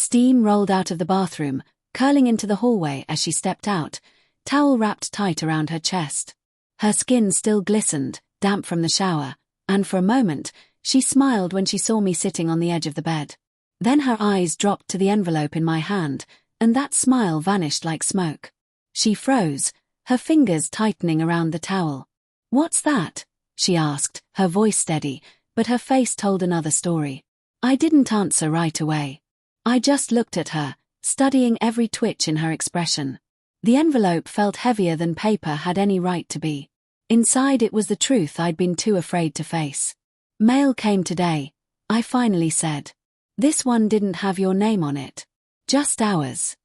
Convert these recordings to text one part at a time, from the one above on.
Steam rolled out of the bathroom, curling into the hallway as she stepped out, towel wrapped tight around her chest. Her skin still glistened, damp from the shower, and for a moment, she smiled when she saw me sitting on the edge of the bed. Then her eyes dropped to the envelope in my hand, and that smile vanished like smoke. She froze, her fingers tightening around the towel. "What's that?" she asked, her voice steady, but her face told another story. I didn't answer right away. I just looked at her, studying every twitch in her expression. The envelope felt heavier than paper had any right to be. Inside it was the truth I'd been too afraid to face. "Mail came today," I finally said. "This one didn't have your name on it. Just ours."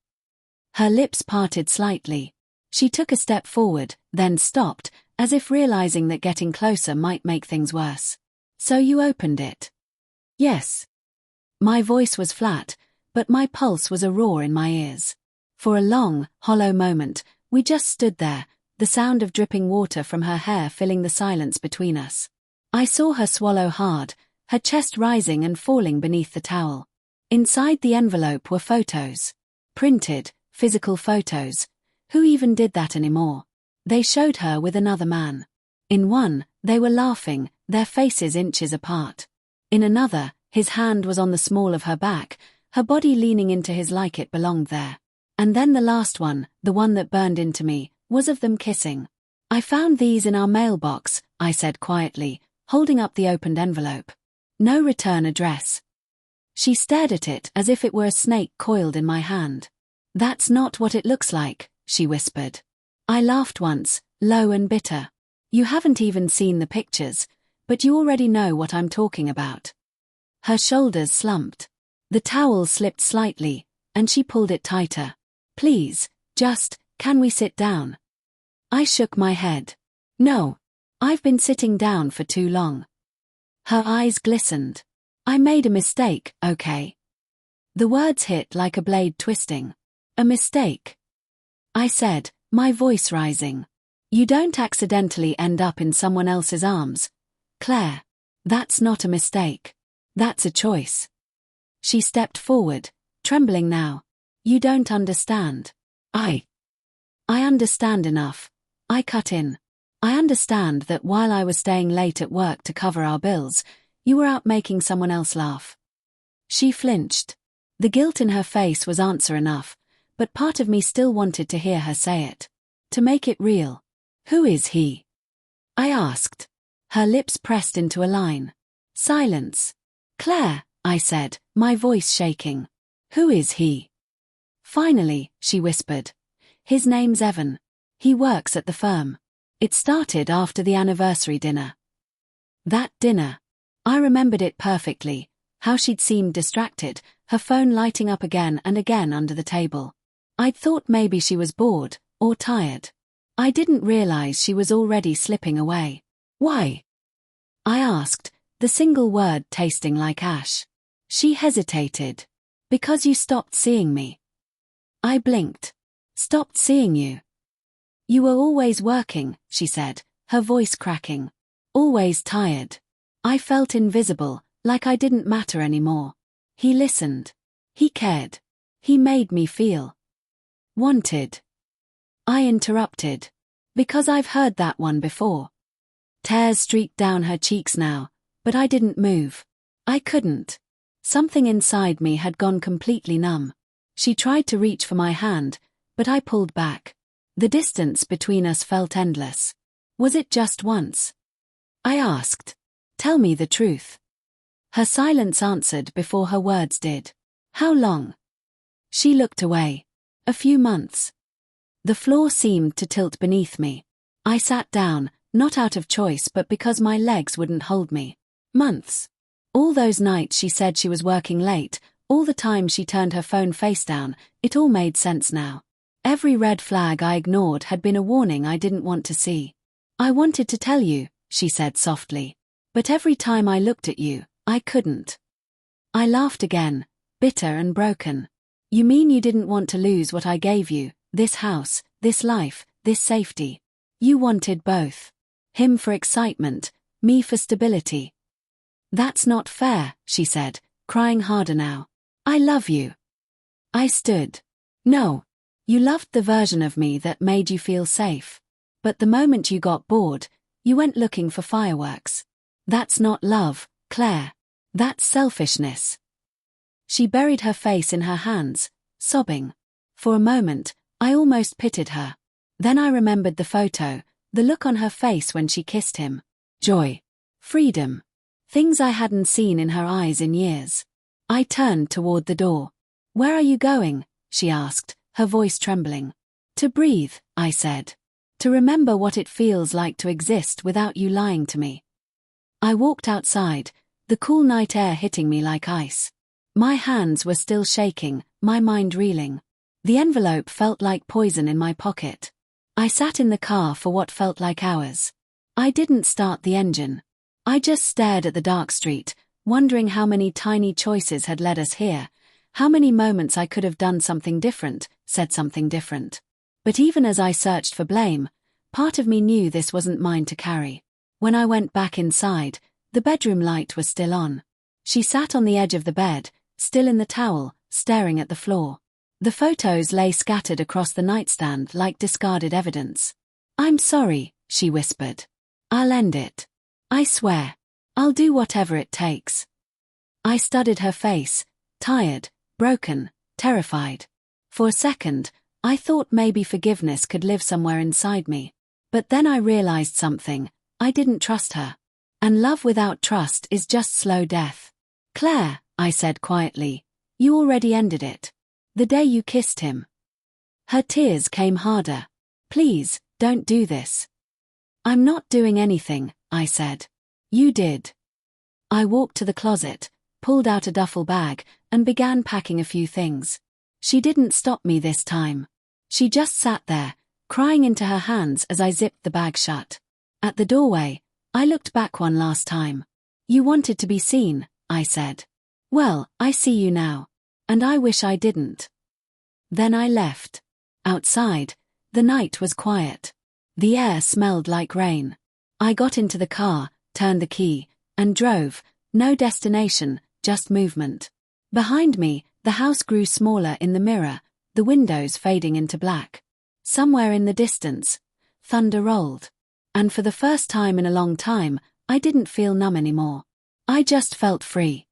Her lips parted slightly. She took a step forward, then stopped, as if realizing that getting closer might make things worse. "So you opened it?" "Yes." My voice was flat, but my pulse was a roar in my ears. For a long, hollow moment, we just stood there, the sound of dripping water from her hair filling the silence between us. I saw her swallow hard, her chest rising and falling beneath the towel. Inside the envelope were photos. Printed, physical photos. Who even did that anymore? They showed her with another man. In one, they were laughing, their faces inches apart. In another, his hand was on the small of her back, her body leaning into his like it belonged there. And then the last one, the one that burned into me, was of them kissing. "I found these in our mailbox," I said quietly, holding up the opened envelope. "No return address." She stared at it as if it were a snake coiled in my hand. "That's not what it looks like," she whispered. I laughed once, low and bitter. "You haven't even seen the pictures, but you already know what I'm talking about." Her shoulders slumped. The towel slipped slightly, and she pulled it tighter. "Please, can we sit down?" I shook my head. "No. I've been sitting down for too long." Her eyes glistened. "I made a mistake, okay?" The words hit like a blade twisting. "A mistake?" I said, my voice rising. "You don't accidentally end up in someone else's arms, Claire. That's not a mistake. That's a choice." She stepped forward, trembling now. "You don't understand." I understand enough." I cut in. "I understand that while I was staying late at work to cover our bills, you were out making someone else laugh." She flinched. The guilt in her face was answer enough, but part of me still wanted to hear her say it. To make it real. "Who is he?" I asked. Her lips pressed into a line. Silence. "Claire," I said, my voice shaking. "Who is he?" "Finally," she whispered. "His name's Evan. He works at the firm." It started after the anniversary dinner. That dinner. I remembered it perfectly, how she'd seemed distracted, her phone lighting up again and again under the table. I'd thought maybe she was bored, or tired. I didn't realize she was already slipping away. "Why?" I asked, the single word tasting like ash. She hesitated. "Because you stopped seeing me." I blinked. "Stopped seeing you?" "You were always working," she said, her voice cracking. "Always tired." I felt invisible, like I didn't matter anymore. He listened. He cared. He made me feel wanted. I interrupted. "Because I've heard that one before." Tears streaked down her cheeks now, but I didn't move. I couldn't. Something inside me had gone completely numb. She tried to reach for my hand, but I pulled back. The distance between us felt endless. "Was it just once?" I asked. "Tell me the truth." Her silence answered before her words did. "How long?" She looked away. "A few months." The floor seemed to tilt beneath me. I sat down, not out of choice but because my legs wouldn't hold me. "Months." All those nights she said she was working late, all the time she turned her phone face down, it all made sense now. Every red flag I ignored had been a warning I didn't want to see. "I wanted to tell you," she said softly. "But every time I looked at you, I couldn't." I laughed again, bitter and broken. "You mean you didn't want to lose what I gave you, this house, this life, this safety? You wanted both. Him for excitement, me for stability." "That's not fair," she said, crying harder now. "I love you." I stood. No. You loved the version of me that made you feel safe. But the moment you got bored, you went looking for fireworks. That's not love, Claire. That's selfishness. She buried her face in her hands, sobbing. For a moment, I almost pitied her. Then I remembered the photo, the look on her face when she kissed him. Joy. Freedom. Things I hadn't seen in her eyes in years. I turned toward the door. Where are you going? She asked, her voice trembling. To breathe, I said. To remember what it feels like to exist without you lying to me. I walked outside, the cool night air hitting me like ice. My hands were still shaking, my mind reeling. The envelope felt like poison in my pocket. I sat in the car for what felt like hours. I didn't start the engine. I just stared at the dark street, wondering how many tiny choices had led us here, how many moments I could have done something different, said something different. But even as I searched for blame, part of me knew this wasn't mine to carry. When I went back inside, the bedroom light was still on. She sat on the edge of the bed, still in the towel, staring at the floor. The photos lay scattered across the nightstand like discarded evidence. I'm sorry, she whispered. I'll end it. I swear. I'll do whatever it takes. I studied her face, tired, broken, terrified. For a second, I thought maybe forgiveness could live somewhere inside me. But then I realized something. I didn't trust her. And love without trust is just slow death. Claire, I said quietly, you already ended it. The day you kissed him. Her tears came harder. Please, don't do this. I'm not doing anything, I said. You did. I walked to the closet, pulled out a duffel bag, and began packing a few things. She didn't stop me this time. She just sat there, crying into her hands as I zipped the bag shut. At the doorway, I looked back one last time. You wanted to be seen, I said. Well, I see you now. And I wish I didn't. Then I left. Outside, the night was quiet. The air smelled like rain. I got into the car, turned the key, and drove. No destination, just movement. Behind me, the house grew smaller in the mirror, the windows fading into black. Somewhere in the distance, thunder rolled. And for the first time in a long time, I didn't feel numb anymore. I just felt free.